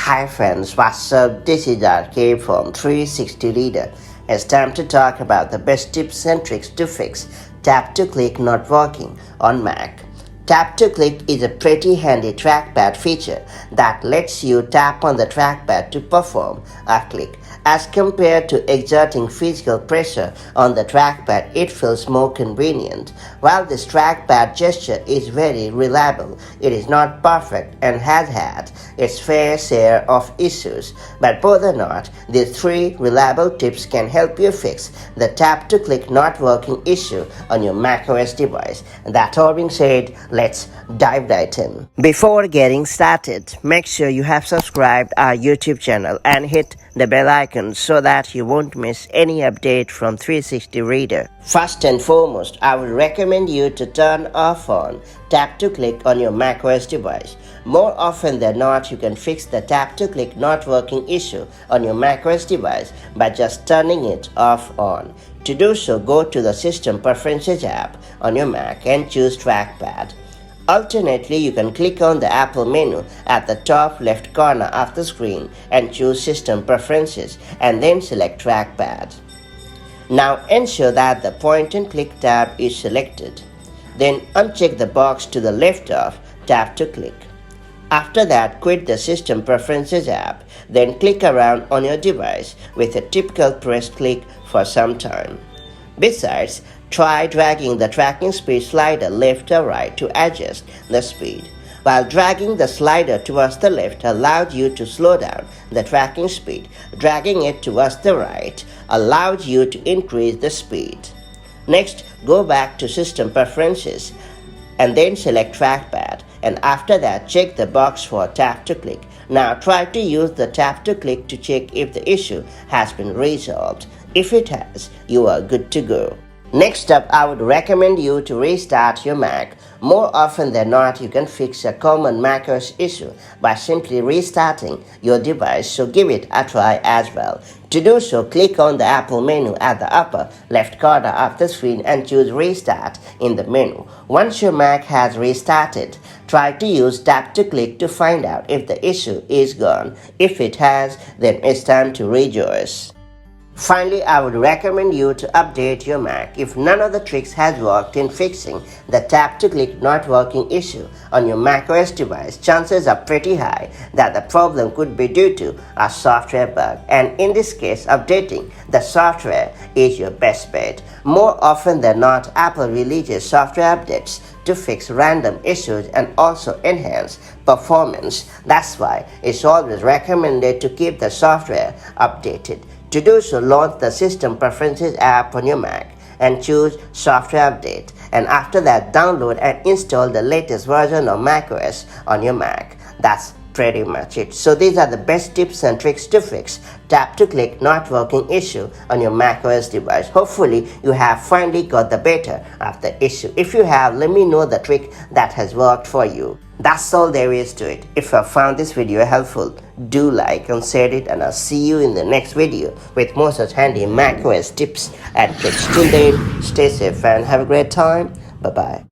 Hi friends, what's up? This is RK from 360 Reader. It's time to talk about the best tips and tricks to fix tap to click not working on Mac. Tap to click is a pretty handy trackpad feature that lets you tap on the trackpad to perform a click. As compared to exerting physical pressure on the trackpad, it feels more convenient. While this trackpad gesture is very reliable, it is not perfect and has had its fair share of issues. But bother not, these 3 reliable tips can help you fix the tap to click not working issue on your macOS device. That all being said, let's dive right in. Before getting started, make sure you have subscribed our YouTube channel and hit the bell icon so that you won't miss any update from 360 Reader. First and foremost, I would recommend you to turn off on tap to click on your macOS device. More often than not, you can fix the tap to click not working issue on your macOS device by just turning it off on. To do so, go to the System Preferences app on your Mac and choose Trackpad. Alternately, you can click on the Apple menu at the top left corner of the screen and choose System Preferences and then select Trackpad. Now ensure that the Point and Click tab is selected. Then uncheck the box to the left of Tap to Click. After that, quit the System Preferences app, then click around on your device with a typical press click for some time. Besides, try dragging the tracking speed slider left or right to adjust the speed. While dragging the slider towards the left allowed you to slow down the tracking speed, dragging it towards the right allowed you to increase the speed. Next, go back to System Preferences and then select Trackpad, and after that check the box for tap to click. Now try to use the tap to click to check if the issue has been resolved. If it has, you are good to go. Next up, I would recommend you to restart your Mac. More often than not, you can fix a common macOS issue by simply restarting your device, so give it a try as well. To do so, click on the Apple menu at the upper left corner of the screen and choose Restart in the menu. Once your Mac has restarted, try to use tap to click to find out if the issue is gone. If it has, then it's time to rejoice. Finally, I would recommend you to update your Mac. If none of the tricks has worked in fixing the tap-to-click not working issue on your macOS device, chances are pretty high that the problem could be due to a software bug. And in this case, updating the software is your best bet. More often than not, Apple releases software updates to fix random issues and also enhance performance. That's why it's always recommended to keep the software updated. To do so, launch the System Preferences app on your Mac and choose Software Update, and after that download and install the latest version of macOS on your Mac. That's pretty much it. So these are the best tips and tricks to fix tap to click not working issue on your macOS device. Hopefully you have finally got the better of the issue. If you have, let me know the trick that has worked for you. That's all there is to it. If you found this video helpful, do like and share it, and I'll see you in the next video with more such handy macOS tips and tricks. Till then, stay safe and have a great time. Bye bye.